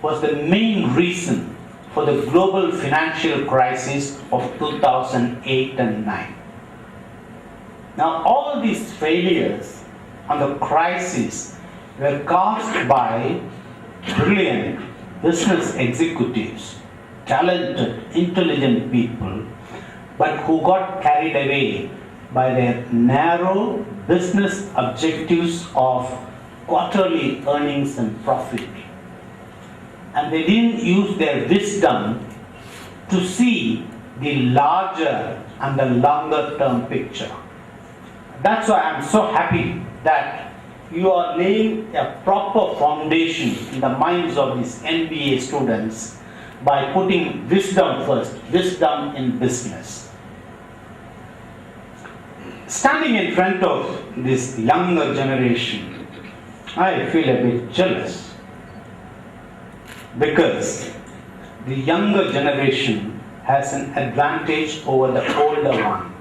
was the main reason for the global financial crisis of 2008 and 9. Now, all these failures and the crisis were caused by brilliant business executives, talented, intelligent people, but who got carried away by their narrow business objectives of quarterly earnings and profit. And they didn't use their wisdom to see the larger and the longer term picture. That's why I'm so happy that you are laying a proper foundation in the minds of these MBA students by putting wisdom first, wisdom in business. Standing in front of this younger generation, I feel a bit jealous because the younger generation has an advantage over the older one.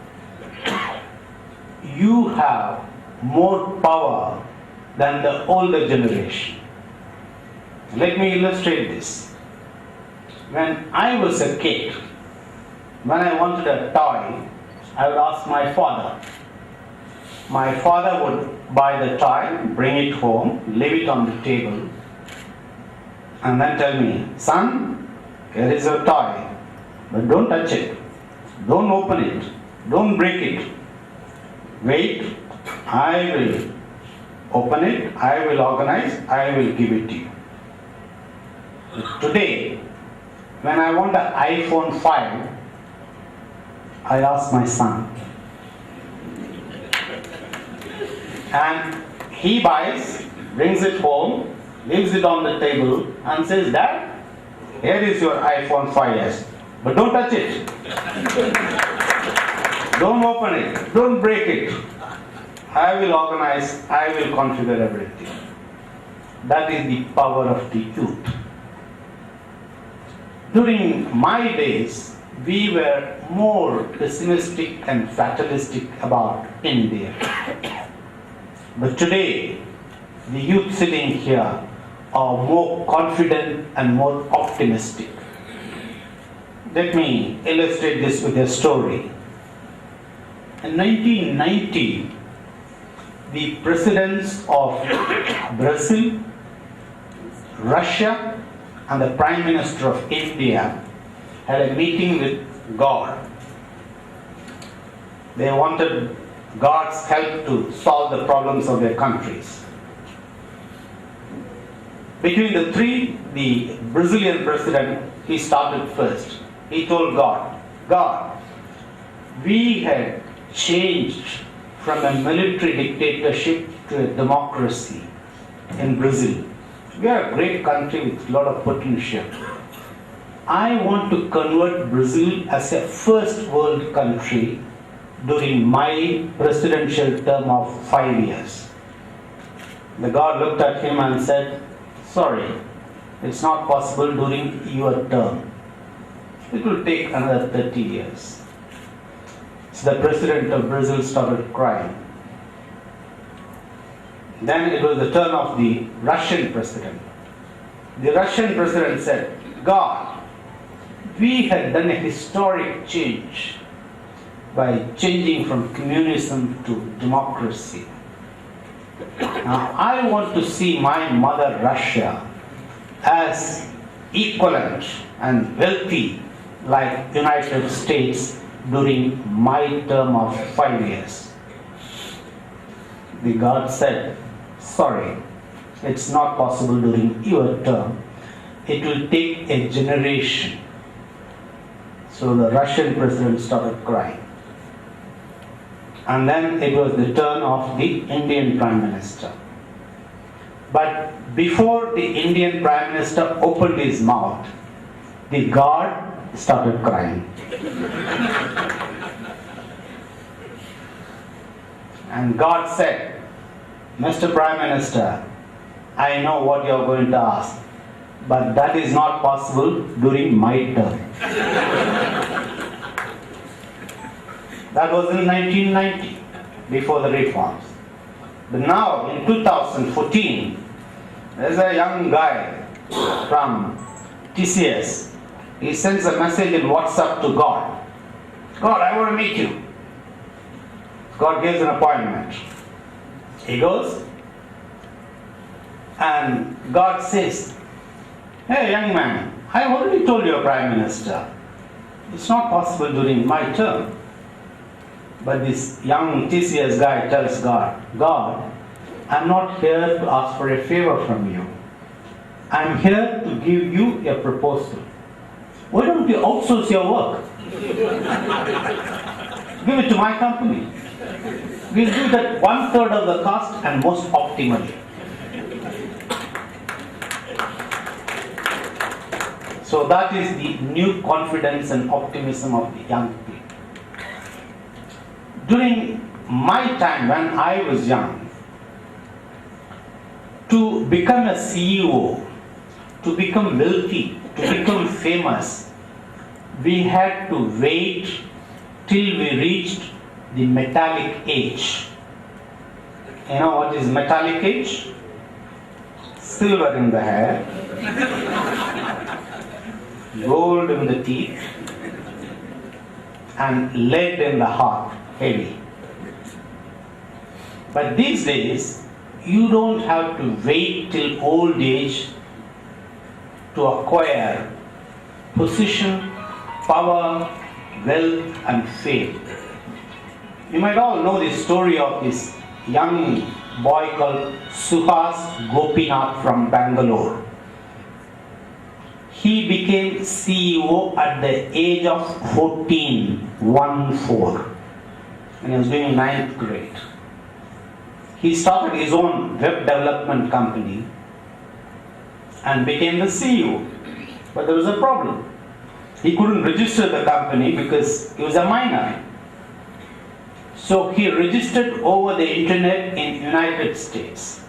You have more power than the older generation. Let me illustrate this. When I was a kid, when I wanted a toy, I would ask my father. My father would buy the toy, bring it home, leave it on the table, and then tell me, son, here is your toy, but don't touch it, don't open it, don't break it. Wait, I will open it, I will organize, I will give it to you. Today, when I want an iPhone 5, I ask my son. And he buys, brings it home, leaves it on the table and says, Dad, here is your iPhone 5s, but don't touch it. Don't open it, don't break it. I will organize, I will configure everything. That is the power of the youth. During my days, we were more pessimistic and fatalistic about India. But today, the youth sitting here are more confident and more optimistic. Let me illustrate this with a story. In 1990, the presidents of Brazil, Russia, and the Prime Minister of India had a meeting with God. They wanted God's help to solve the problems of their countries. Between the three, the Brazilian president, he started first. He told God, God, we had changed from a military dictatorship to a democracy in Brazil. We are a great country with a lot of potential. I want to convert Brazil as a first world country during my presidential term of 5 years. The God looked at him and said, sorry, it's not possible during your term. It will take another 30 years. So the president of Brazil started crying. Then it was the turn of the Russian president. The Russian president said, God, we had done a historic change by changing from communism to democracy. Now, I want to see my mother Russia as equivalent and wealthy like United States during my term of 5 years. The God said, sorry, it's not possible during your term. It will take a generation. So the Russian president started crying. And then it was the turn of the Indian Prime Minister. But before the Indian Prime Minister opened his mouth, the God started crying. And God said, Mr. Prime Minister, I know what you are going to ask, but that is not possible during my term. That was in 1990, before the reforms. But now, in 2014, there's a young guy from TCS. He sends a message in WhatsApp to God. God, I want to meet you. God gives an appointment. He goes, and God says, hey young man, I already told your Prime Minister, it's not possible during my term. But this young TCS guy tells God, God, I'm not here to ask for a favor from you. I'm here to give you a proposal. Why don't you outsource your work? Give it to my company. We'll do that 1/3 of the cost and most optimally. So that is the new confidence and optimism of the young people. During my time when I was young, to become a CEO, to become wealthy, to become famous, we had to wait till we reached the metallic age. You know what is metallic age? Silver in the hair, gold in the teeth, and lead in the heart, heavy. But these days, you don't have to wait till old age to acquire position, power, wealth, and fame. You might all know the story of this young boy called Suhas Gopinath from Bangalore. He became CEO at the age of 14, and he was doing 9th grade. He started his own web development company and became the CEO. But there was a problem. He couldn't register the company because he was a minor. So he registered over the internet in United States.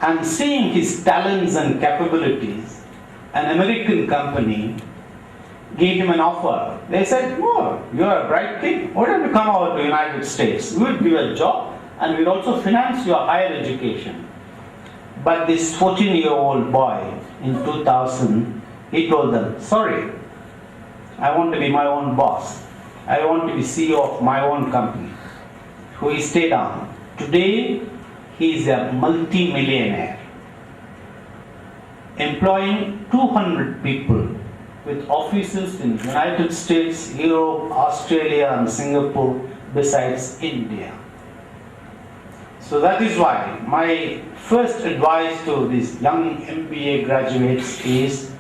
And seeing his talents and capabilities, an American company gave him an offer. They said, oh, you're a bright kid. Why don't you come over to the United States? We will give you a job and we'll also finance your higher education. But this 14-year-old boy in 2000, he told them, sorry, I want to be my own boss. I want to be CEO of my own company. So he stayed on. Today, he is a multi-millionaire, employing 200 people with offices in the United States, Europe, Australia, and Singapore, besides India. So that is why my first advice to these young MBA graduates is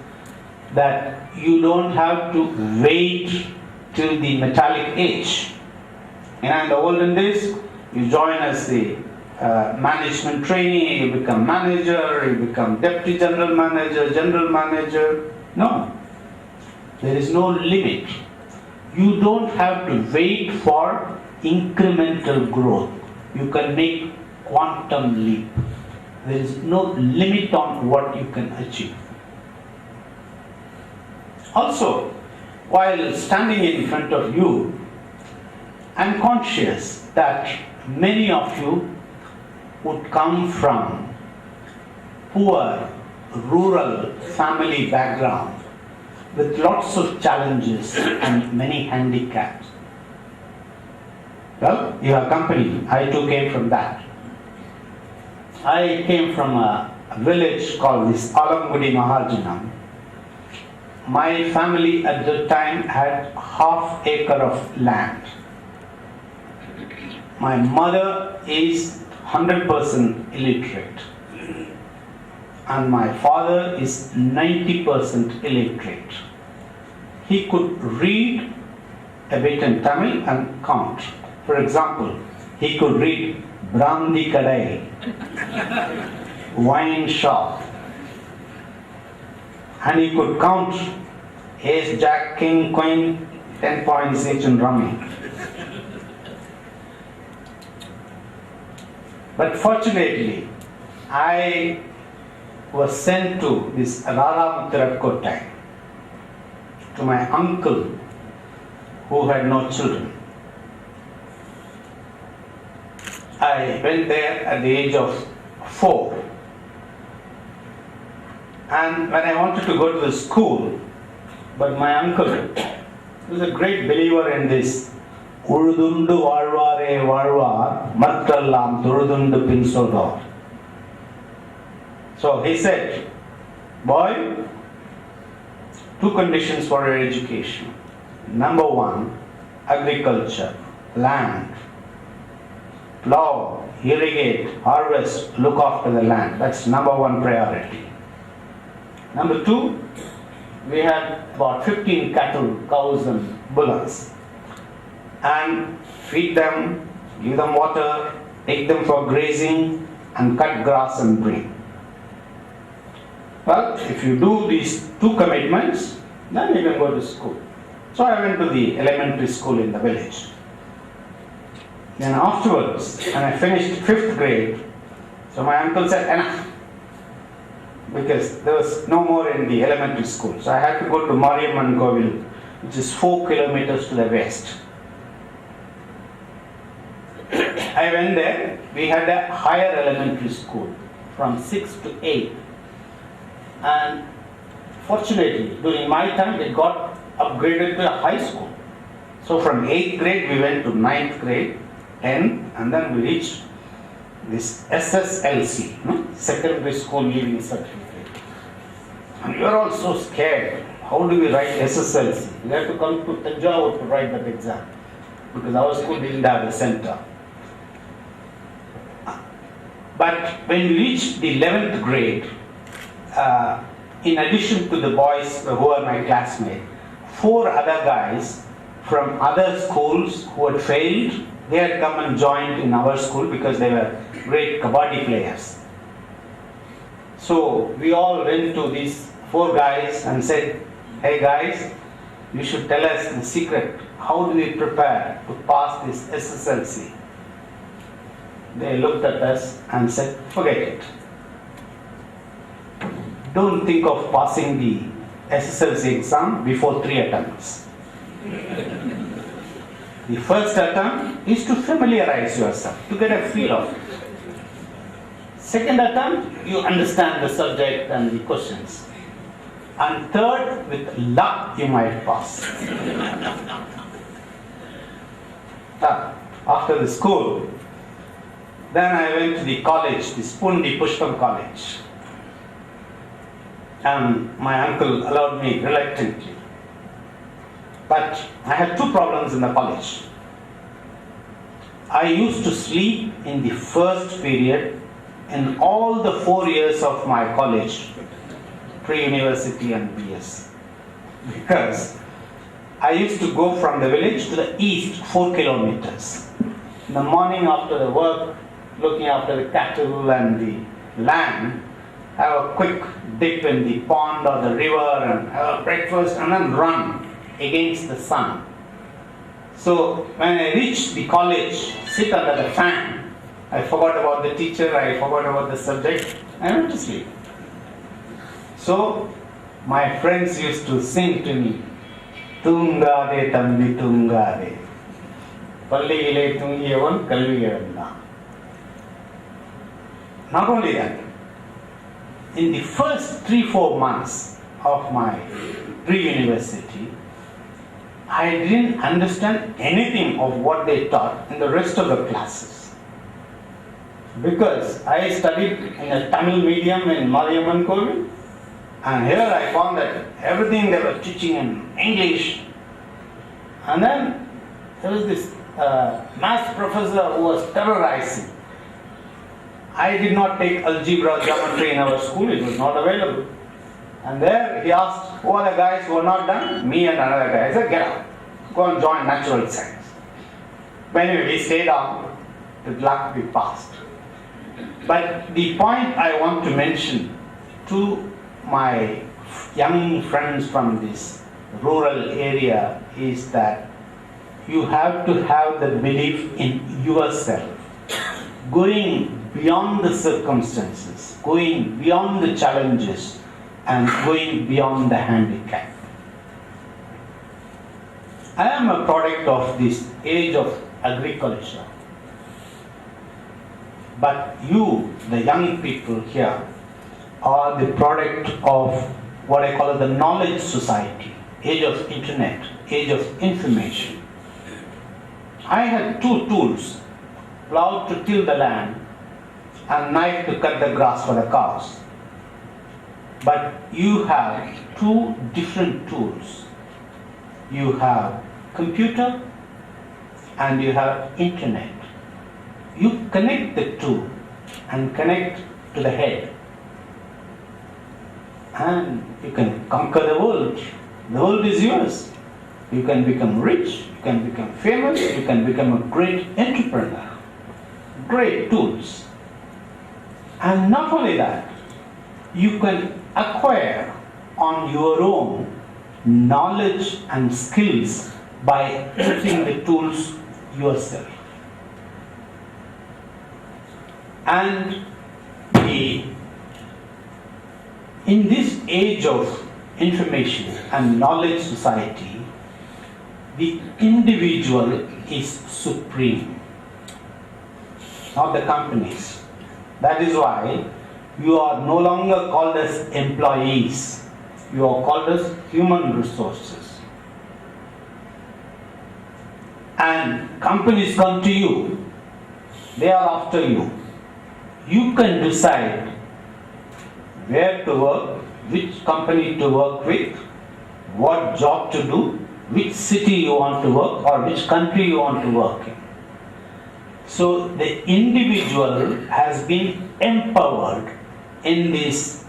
that you don't have to wait till the metallic age. In the olden days, you join as the management trainee, you become manager, you become deputy general manager. No. There is no limit. You don't have to wait for incremental growth. You can make quantum leap. There is no limit on what you can achieve. Also, while standing in front of you, I'm conscious that many of you would come from poor, rural family background with lots of challenges and many handicaps. Well, you are company. I too came from that. I came from a village called this Alangudi Mahajanam. My family at the time had half acre of land. My mother is 100% illiterate. And my father is 90% illiterate. He could read a bit in Tamil and count. For example, he could read Brandi Kadai, wine shop, and he could count Ace, Jack, King, Queen, 10 points each in rummy. But fortunately, I was sent to this Raramuthirakkottai, to my uncle who had no children. I went there at the age of 4. And when I wanted to go to the school, but my uncle was a great believer in this. உழுதுண்டு வாழ்வாரே வாழ்வார் மற்றெல்லாம் தொழுதுண்டு பின் சொல்வார். So he said, boy, two conditions for your education. Number one, agriculture, land. Plow, irrigate, harvest, look after the land. That's number one priority. Number two, we had about 15 cattle, cows and bullocks. And feed them, give them water, take them for grazing and cut grass and bring. Well, if you do these two commitments, then you can go to school. So I went to the elementary school in the village. Then afterwards, when I finished 5th grade, so my uncle said, enough. Because there was no more in the elementary school. So I had to go to Mariamman Kovil, which is 4 kilometers to the west. I went there. We had a higher elementary school from 6 to 8. And fortunately, during my time, it got upgraded to a high school. So from 8th grade, we went to 9th grade, 10th, and then we reached this SSLC, Secondary School Leaving Certificate. And we were all so scared. How do we write SSLC? We had to come to Tanjavur to write that exam, because our school didn't have a center. But when we reached the 11th grade, in addition to the boys who were my classmates, 4 other guys from other schools who had failed, they had come and joined in our school because they were great kabaddi players. So we all went to these 4 guys and said, hey guys, you should tell us the secret. How do we prepare to pass this SSLC? They looked at us and said, forget it. Don't think of passing the SSLC exam before 3 attempts. The first attempt is to familiarize yourself, to get a feel of it. Second attempt, you understand the subject and the questions. And third, with luck, you might pass. After the school, then I went to the college, the Spundi Pushpam College. And my uncle allowed me reluctantly. But I had 2 problems in the college. I used to sleep in the first period in all the 4 years of my college, pre-university and BS. Because I used to go from the village to the east 4 kilometers. In the morning after the work, looking after the cattle and the land, have a quick dip in the pond or the river and have a breakfast and then run against the sun. So when I reached the college, sit under the fan, I forgot about the teacher, I forgot about the subject, I went to sleep. So my friends used to sing to me, Tungade Tambi Tungade, Palligile Tungiyavan Kalviyavanna. Not only that, in the first 3-4 months of my pre-university, I didn't understand anything of what they taught in the rest of the classes. Because I studied in a Tamil medium in Mariamman Kovil, and here I found that everything they were teaching in English. And then there was this maths professor who was terrorizing. I did not take algebra, geometry in our school, it was not available. And there he asked, who are the guys who are not done? Me and another guy. I said, get out, go and join natural science. But anyway, we stayed on, with luck we passed. But the point I want to mention to my young friends from this rural area is that you have to have the belief in yourself, going beyond the circumstances, going beyond the challenges, and going beyond the handicap. I am a product of this age of agriculture. But you, the young people here, are the product of what I call the knowledge society, age of internet, age of information. I had two tools, plow to till the land and knife to cut the grass for the cows. But you have two different tools. You have computer and you have internet. You connect the two and connect to the head. And you can conquer the world. The world is yours. You can become rich, you can become famous, you can become a great entrepreneur. Great tools. And not only that, you can acquire on your own knowledge and skills by using the tools yourself. And in this age of information and knowledge society, the individual is supreme, not the companies. That is why you are no longer called as employees. You are called as human resources. And companies come to you. They are after you. You can decide where to work, which company to work with, what job to do, which city you want to work or which country you want to work in. So the individual has been empowered in this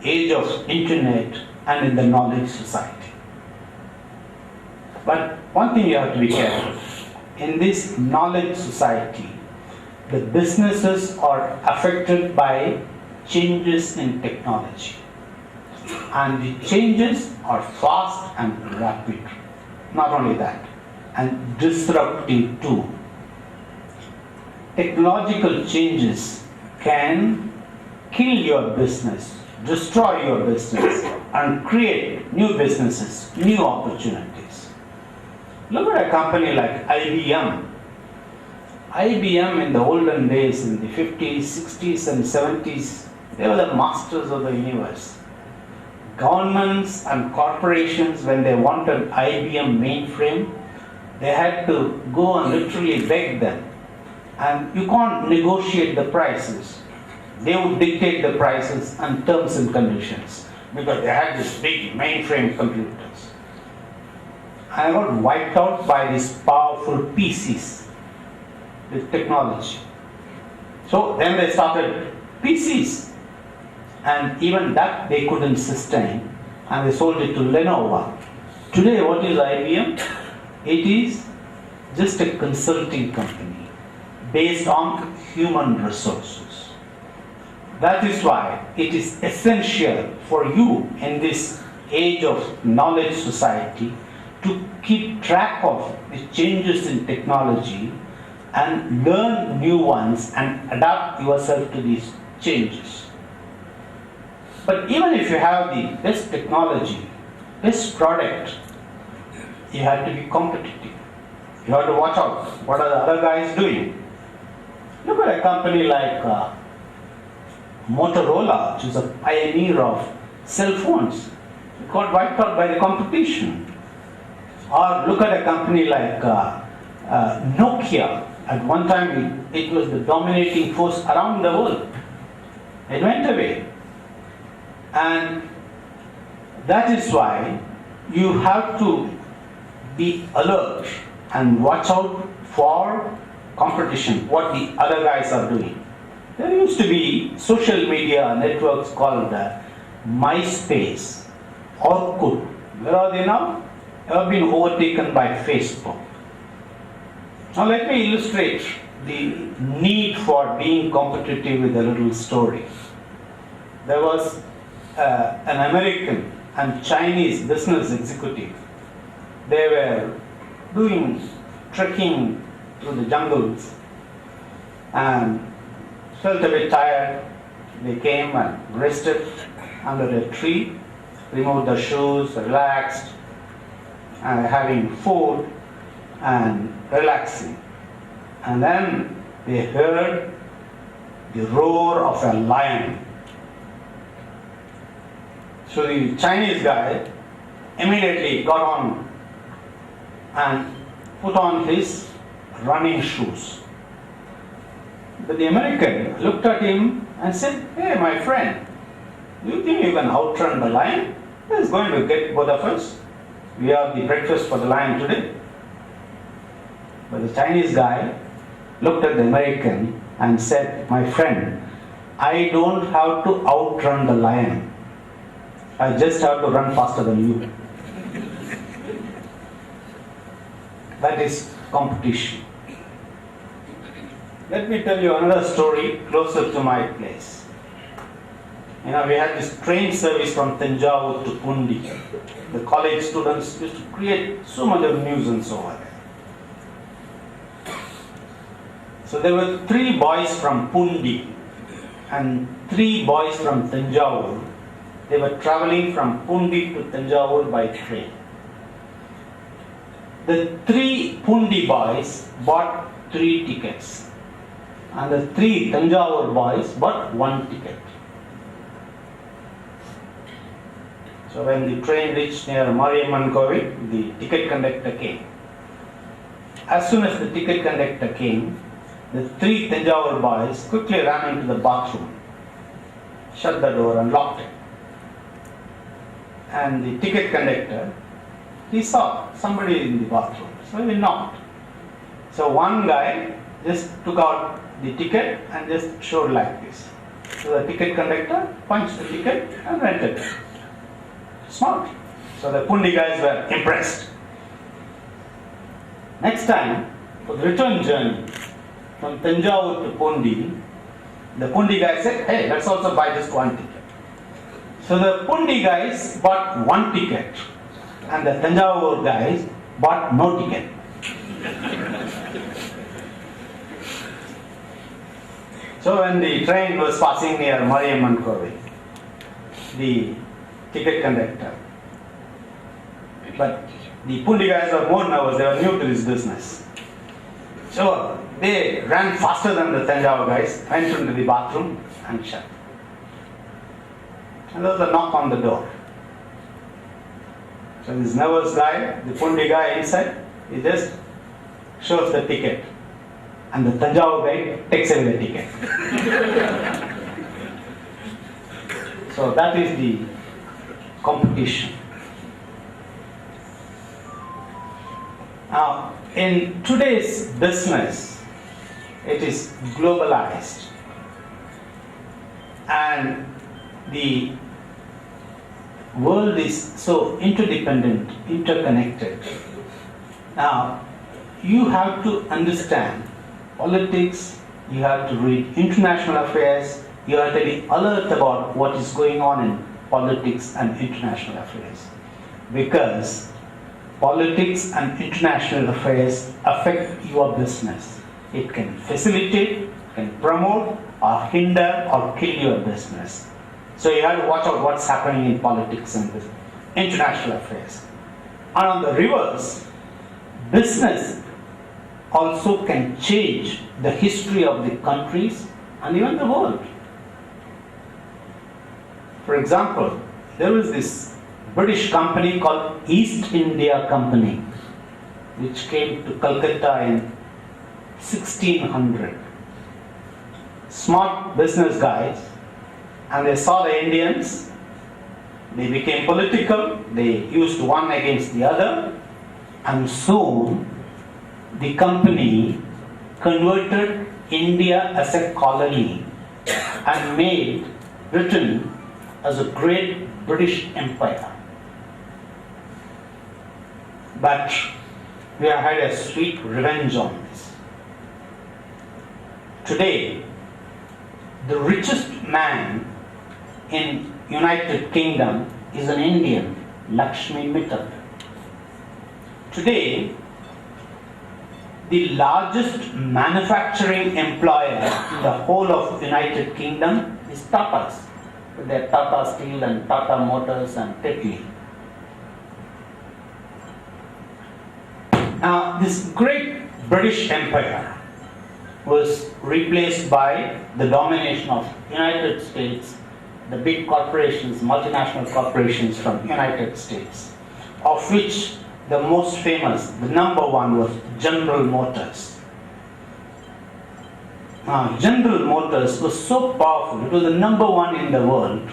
age of internet and in the knowledge society. But one thing you have to be careful. In this knowledge society, the businesses are affected by changes in technology. And the changes are fast and rapid. Not only that, and disruptive too. Technological changes can kill your business, destroy your business, and create new businesses, new opportunities. Look at a company like IBM. IBM in the olden days, in the 50s, 60s, and 70s, they were the masters of the universe. Governments and corporations, when they wanted IBM mainframe, they had to go and literally beg them. And you can't negotiate the prices. They would dictate the prices and terms and conditions because they had these big mainframe computers. I got wiped out by these powerful PCs with technology. So then they started PCs. And even that they couldn't sustain, and they sold it to Lenovo. Today, what is IBM? It is just a consulting company based on human resources. That is why it is essential for you in this age of knowledge society to keep track of the changes in technology and learn new ones and adapt yourself to these changes. But even if you have the best technology, best product, you have to be competitive. You have to watch out. What are the other guys doing? Look at a company like Motorola, which is a pioneer of cell phones. It got wiped out by the competition. Or look at a company like Nokia. At one time, it was the dominating force around the world. It went away. And that is why you have to be alert and watch out for competition, what the other guys are doing. There used to be social media networks called MySpace, Orkut. Where are they now? They have been overtaken by Facebook. Now let me illustrate the need for being competitive with a little story. There was an American and Chinese business executive. They were doing trekking through the jungles and felt a bit tired. They came and rested under a tree, removed their shoes, relaxed, having food and relaxing. And then they heard the roar of a lion. So the Chinese guy immediately got on and put on his running shoes. But the American looked at him and said, "Hey, my friend, do you think you can outrun the lion? He's going to get both of us. We have the breakfast for the lion today." But the Chinese guy looked at the American and said, "My friend, I don't have to outrun the lion. I just have to run faster than you." That is competition. Let me tell you another story closer to my place. We had this train service from Tanjavur to Pundi. The college students used to create so much of nuisance over there. So there were 3 boys from Pundi and 3 boys from Tanjavur. They were traveling from Pundi to Tanjavur by train. The 3 Pundi boys bought 3 tickets, and the 3 Tanjavur boys bought 1 ticket. So when the train reached near Mariamman Kovil, the ticket conductor came. As soon as the ticket conductor came, the 3 Tanjavur boys quickly ran into the bathroom, shut the door and locked it. And the ticket conductor, he saw somebody in the bathroom, so he knocked. So one guy just took out the ticket and just showed like this. So the ticket conductor punched the ticket and rented it. Smart. So the Pundi guys were impressed. Next time, for the return journey from Tanjavur to Pundi, the Pundi guy said, "Hey, let's also buy just 1 ticket." So the Pundi guys bought 1 ticket and the Tanjavur guys bought no ticket. So when the train was passing near Mariamman Kovil, the ticket conductor, but the Pundi guys were more nervous, they were new to this business. So they ran faster than the Tanjavur guys, went into the bathroom and shut. And there was a knock on the door. So this nervous guy, the Pundi guy inside, he just shows the ticket. And the Tanjavur guy takes away the ticket. So that is the competition. Now, in today's business, it is globalized. And the world is so interdependent, interconnected. Now, you have to understand politics, you have to read international affairs, you have to be alert about what is going on in politics and international affairs. Because politics and international affairs affect your business. It can facilitate, can promote, or hinder or kill your business. So you have to watch out what's happening in politics and international affairs. And on the reverse, business also can change the history of the countries and even the world. For example, there was this British company called East India Company, which came to Calcutta in 1600. Smart business guys, and they saw the Indians, they became political, they used one against the other, and soon the company converted India as a colony and made Britain as a great British empire. But we have had a sweet revenge on this. Today, the richest man in United Kingdom is an Indian, Lakshmi Mittal. Today, the largest manufacturing employer in the whole of United Kingdom is Tata's. They're Tata Steel and Tata Motors and Tetley. Now, this great British Empire was replaced by the domination of United States the big corporations, multinational corporations from United States, of which the most famous, the number one was General Motors. General Motors was so powerful, it was the number one in the world,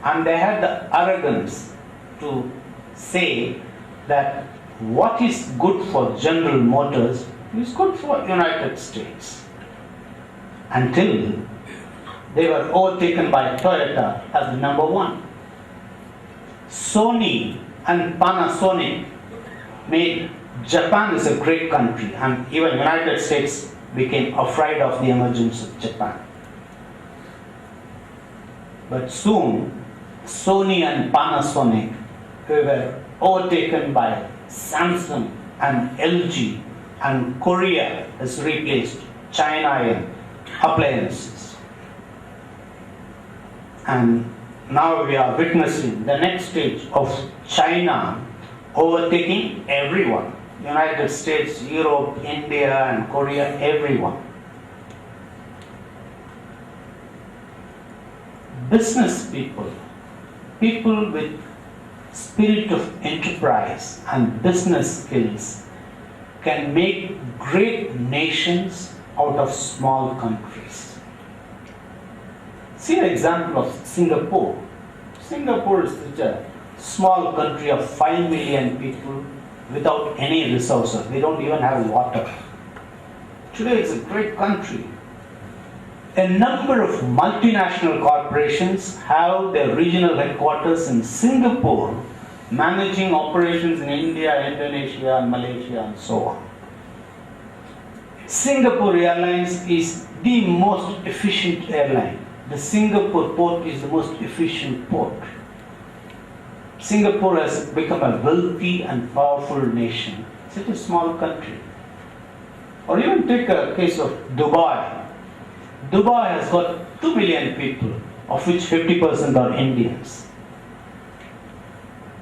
and they had the arrogance to say that what is good for General Motors is good for United States. Until they were overtaken by Toyota as the number one. Sony and Panasonic made Japan is a great country, and even United States became afraid of the emergence of Japan. But soon, Sony and Panasonic were overtaken by Samsung and LG, and Korea has replaced China in appliances. And now we are witnessing the next stage of China overtaking everyone. United States, Europe, India and Korea, everyone. Business people, people with spirit of enterprise and business skills can make great nations out of small countries. See the example of Singapore. Singapore is such a small country of 5 million people without any resources. They don't even have water. Today it's a great country. A number of multinational corporations have their regional headquarters in Singapore, managing operations in India, Indonesia, Malaysia, and so on. Singapore Airlines is the most efficient airline. The Singapore port is the most efficient port. Singapore has become a wealthy and powerful nation. Such a small country. Or even take a case of Dubai. Dubai has got 2 million people, of which 50% are Indians.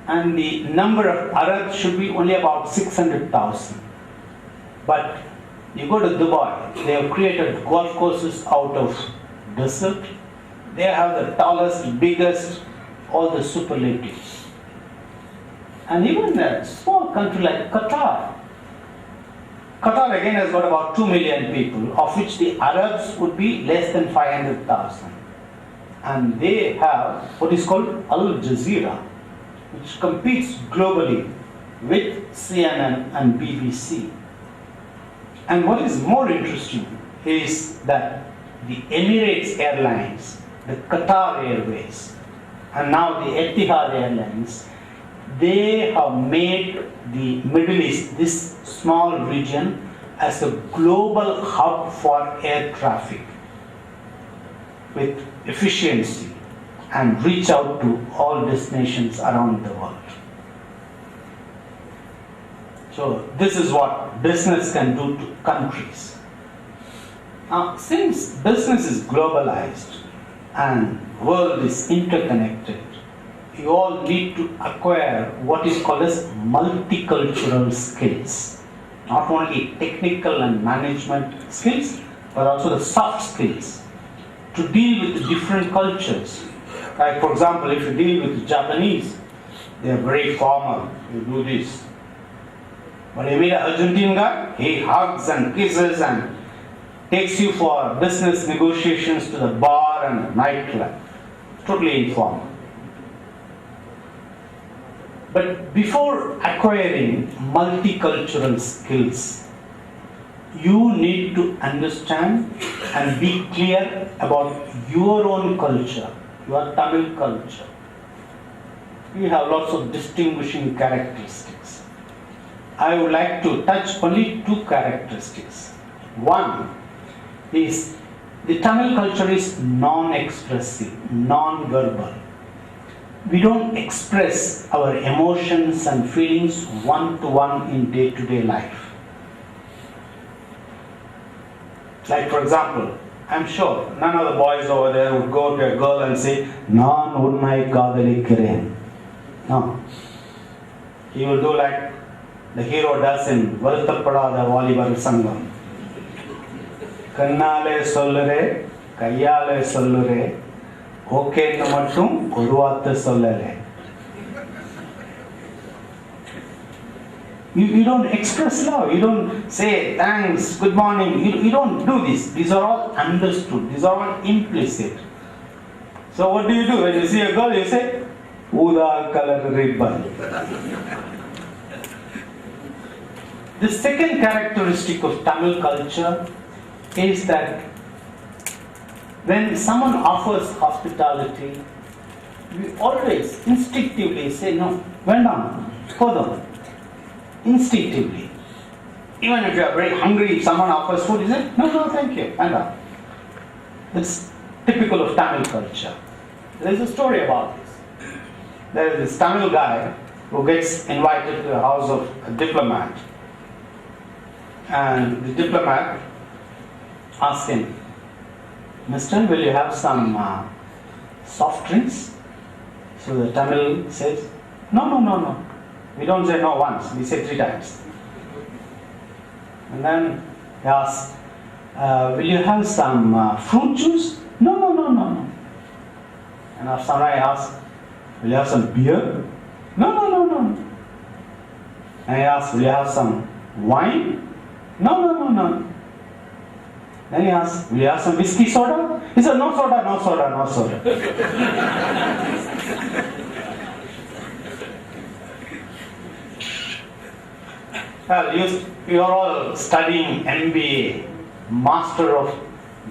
And the number of Arabs should be only about 600,000. But you go to Dubai, they have created golf courses out of desert. They have the tallest, biggest, all the superlatives. And even a small country like Qatar. Qatar again has got about 2 million people, of which the Arabs would be less than 500,000. And they have what is called Al Jazeera, which competes globally with CNN and BBC. And what is more interesting is that the Emirates Airlines, the Qatar Airways, and now the Etihad Airlines, they have made the Middle East, this small region, as a global hub for air traffic with efficiency and reach out to all destinations around the world. So this is what business can do to countries. Now, since business is globalized and world is interconnected, you all need to acquire what is called as multicultural skills. Not only technical and management skills, but also the soft skills to deal with different cultures. Like for example, if you deal with the Japanese, they are very formal, you do this. But you meet an Argentine guy, he hugs and kisses and takes you for business negotiations to the bar and nightclub. Totally informal. But before acquiring multicultural skills, you need to understand and be clear about your own culture, your Tamil culture. We have lots of distinguishing characteristics. I would like to touch only two characteristics. One is the Tamil culture is non-expressive, non-verbal. We don't express our emotions and feelings one-to-one in day-to-day life. Like for example, I'm sure none of the boys over there would go to a girl and say, "Naan unnai kaadalikiren." No. He will do like the hero does in Varuthappadaatha Vaalibar Sangam. Kannale sollure, kayyale sollure, ஓகேன்னு மட்டும் ஒரு வார்த்தை சொல்லலை. You don't express love. You don't say thanks, good morning. You don't do this. These are all understood. These are all implicit. So what do? When you see a girl, you say, Uda color ribbon. The second characteristic of Tamil culture is that when someone offers hospitality, we always instinctively say, no, vendam, kodam. Instinctively. Even if you are very hungry, if someone offers food, you say, no, thank you, vendam. That's typical of Tamil culture. There is a story about this. There is this Tamil guy who gets invited to the house of a diplomat. And the diplomat asks him, Mister, will you have some soft drinks? So the Tamil says, no. We don't say no once, we say 3 times. And then he asks, will you have some fruit juice? No. And if somebody asks, will you have some beer? No. And he asks, will you have some wine? No. Then he asks, will you have some whiskey soda? He said, no soda. Well, you are all studying MBA, Master of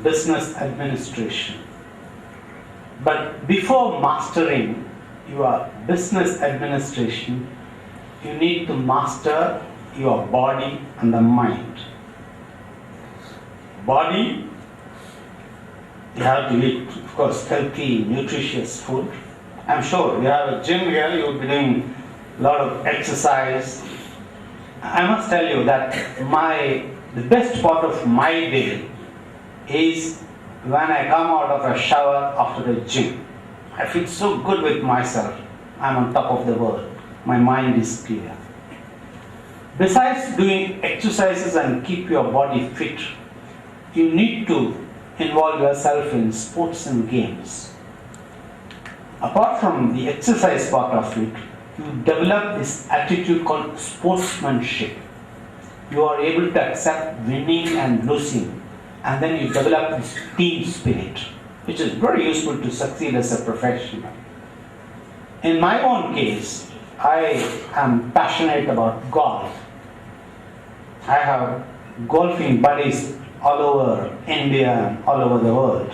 Business Administration. But before mastering your business administration, you need to master your body and the mind. Body, you have to eat, of course, healthy, nutritious food. I'm sure you have a gym here, you will be doing a lot of exercise. I must tell you that the best part of my day is when I come out of a shower after the gym. I feel so good with myself. I'm on top of the world. My mind is clear. Besides doing exercises and keep your body fit, you need to involve yourself in sports and games. Apart from the exercise part of it, you develop this attitude called sportsmanship. You are able to accept winning and losing, and then you develop this team spirit, which is very useful to succeed as a professional. In my own case, I am passionate about golf. I have golfing buddies all over India and all over the world.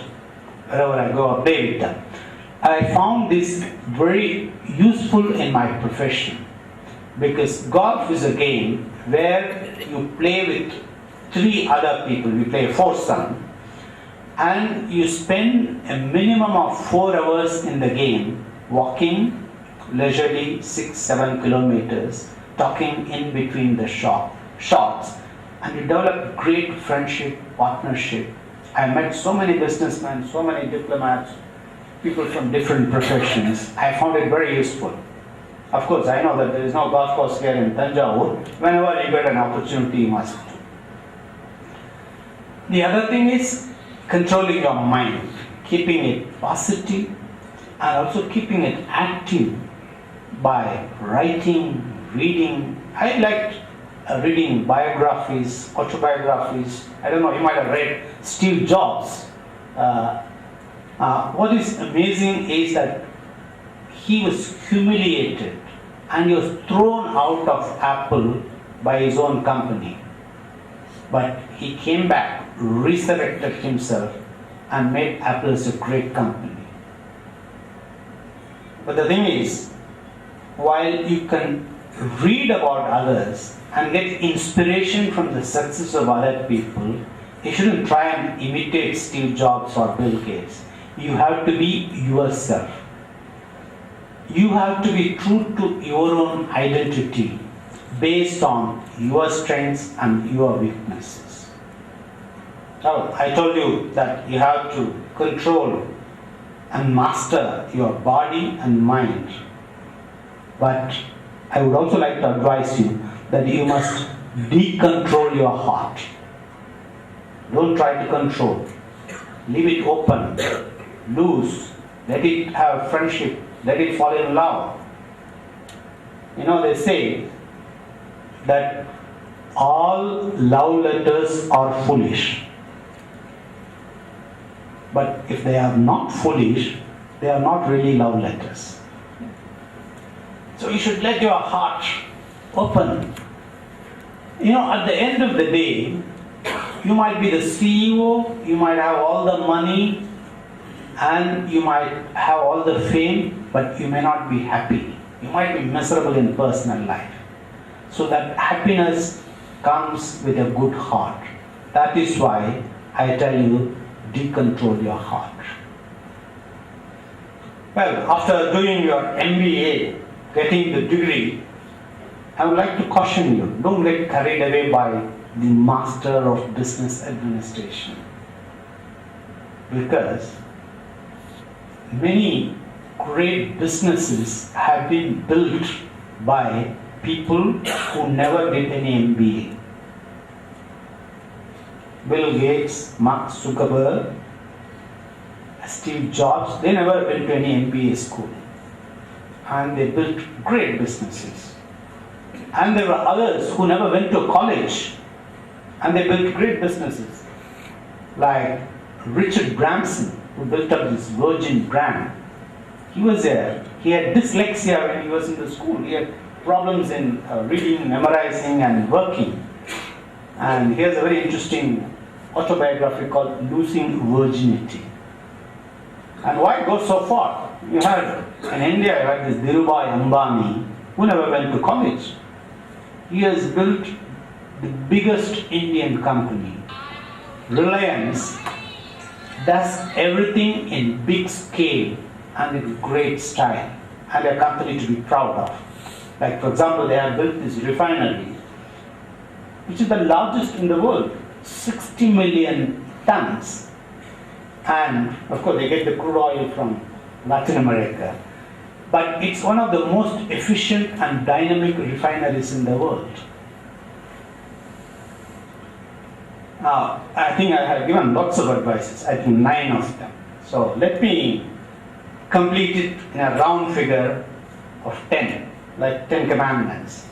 Wherever I go, I play with them. I found this very useful in my profession, because golf is a game where you play with 3 other people. We play foursome, and you spend a minimum of 4 hours in the game, walking leisurely 6-7 kilometers, talking in between the shots, and you develop great friendship, partnership. I met so many businessmen, so many diplomats, people from different professions. I found it very useful. Of course, I know that there is no golf course here in Tanjavur. Whenever you get an opportunity, you must do. The other thing is controlling your mind, keeping it positive and also keeping it active by writing, reading. I liked reading biographies, autobiographies. I don't know, you might have read Steve Jobs. What is amazing is that he was humiliated and he was thrown out of Apple by his own company. But he came back, resurrected himself, and made Apple as a great company. But the thing is, while you can read about others and get inspiration from the success of other people, you shouldn't try and imitate Steve Jobs or Bill Gates. You have to be yourself. You have to be true to your own identity based on your strengths and your weaknesses. Now, I told you that you have to control and master your body and mind. But I would also like to advise you that you must decontrol your heart. Don't try to control. Leave it open, loose, let it have friendship, let it fall in love. They say that all love letters are foolish. But if they are not foolish, they are not really love letters. So you should let your heart open. At the end of the day, you might be the CEO, you might have all the money, and you might have all the fame, but you may not be happy. You might be miserable in personal life. So that happiness comes with a good heart. That is why I tell you, decontrol your heart. Well, after doing your MBA, getting the degree, I would like to caution you, don't get carried away by the master of business administration. Because many great businesses have been built by people who never did any MBA. Bill Gates, Mark Zuckerberg, Steve Jobs, they never went to any MBA school. And they built great businesses. And there were others who never went to college and they built great businesses. Like Richard Branson, who built up this Virgin brand. He had dyslexia when he was in the school. He had problems in reading, memorizing and working. And he has a very interesting autobiography called Losing Virginity. And why go so far? In India, you had this Dhirubhai Ambani, who never went to college. He has built the biggest Indian company. Reliance does everything in big scale and in great style, and a company to be proud of. Like, for example, they have built this refinery, which is the largest in the world, 60 million tons. And of course, they get the crude oil from Latin America. But it's one of the most efficient and dynamic refineries in the world. Now, I think I have given lots of advices, I think 9 of them. So let me complete it in a round figure of 10, like 10 commandments.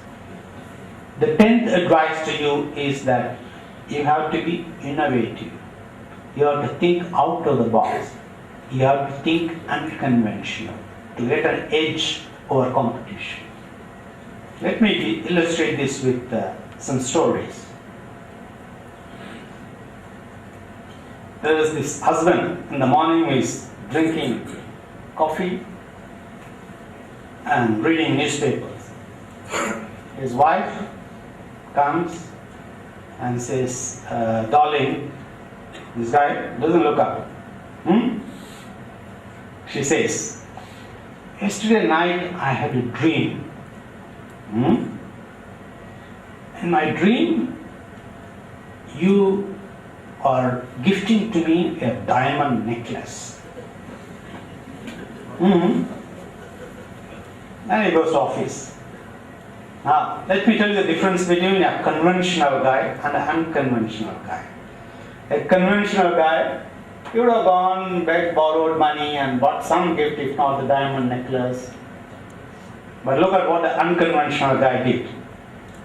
The 10th advice to you is that you have to be innovative. You have to think out of the box. You have to think unconventional to get an edge over competition. Let me illustrate this with some stories. There is this husband in the morning who is drinking coffee and reading newspapers. His wife comes and says, darling, this guy doesn't look up. She says, yesterday night I had a dream. In my dream, you are gifting to me a diamond necklace. And he goes to office. Now, let me tell you the difference between a conventional guy and an unconventional guy. A conventional guy, he would have gone, begged, borrowed money and bought some gift, if not the diamond necklace. But look at what the unconventional guy did.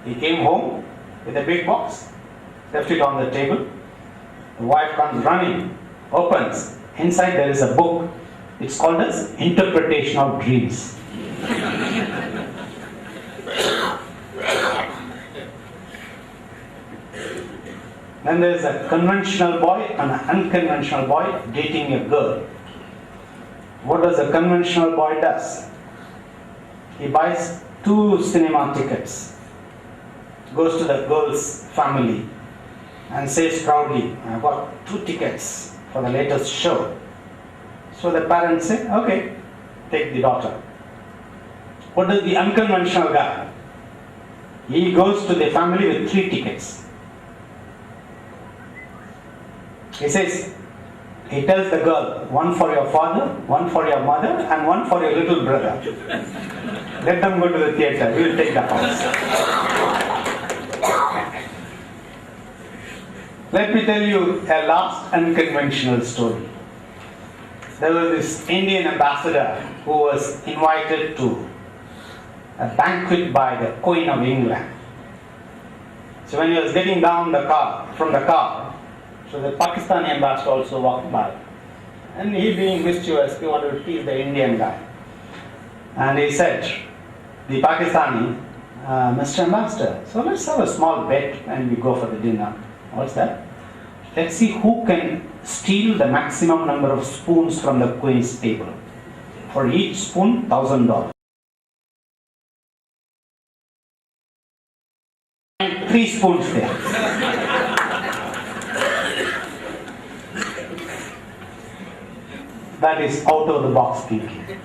He came home with a big box, left it on the table. The wife comes running, opens. Inside there is a book. It's called as Interpretation of Dreams. Then there is a conventional boy and an unconventional boy dating a girl. What does a conventional boy does? He buys 2 cinema tickets, goes to the girl's family and says proudly, I've got 2 tickets for the latest show. So the parents say, okay, take the daughter. What does the unconventional guy? He goes to the family with 3 tickets. He says, he tells the girl, 1 for your father, 1 for your mother, and 1 for your little brother. Let them go to the theatre, we will take the house. Let me tell you a last unconventional story. there was this Indian ambassador who was invited to a banquet by the Queen of England. So when he was getting down from the car, so the Pakistani ambassador also walked by. And he being mischievous, he wanted to tease the Indian guy. And he said, the Pakistani, Mr. Ambassador, so let's have a small bet when we go for the dinner. What's that? Let's see who can steal the maximum number of spoons from the Queen's table. For each spoon, $1,000. 3 spoons there. That is out of the box thinking.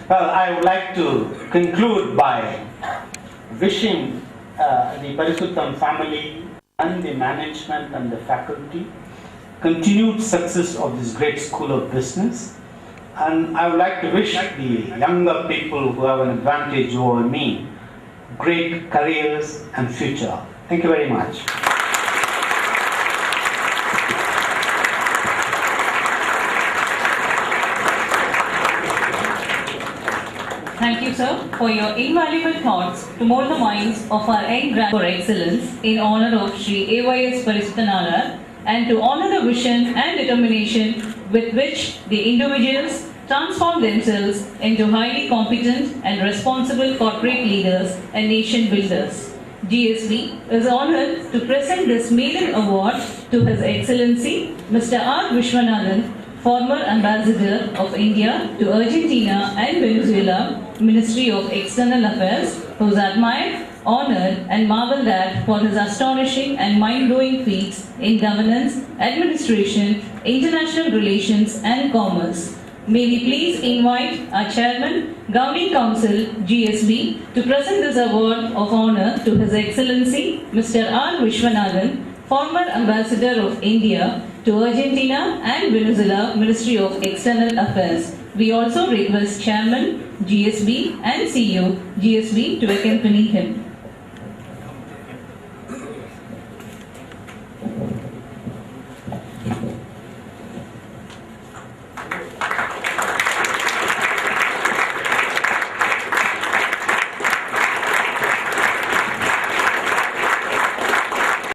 Well, I would like to conclude by wishing the Parisutham family and the management and the faculty continued success of this great school of business. And I would like to wish the younger people who have an advantage over me great careers and future. Thank you very much. Thank you, sir, for your invaluable thoughts to mold the minds of our young grand for excellence in honor of Sri A.Y.S. Parisutham and to honor the vision and determination with which the individuals transform themselves into highly competent and responsible corporate leaders and nation builders. GSB is honored to present this maiden award to His Excellency Mr. R.Viswanathan, former Ambassador of India to Argentina and Venezuela, Ministry of External Affairs, who is admired, honored and marveled at for his astonishing and mind-blowing feats in governance, administration, international relations and commerce. May we please invite our Chairman, Governing Council, GSB, to present this award of honor to His Excellency Mr. R. Viswanathan, former Ambassador of India to Argentina and Venezuela, Ministry of External Affairs. We also request Chairman, GSB and CEO, GSB to accompany him.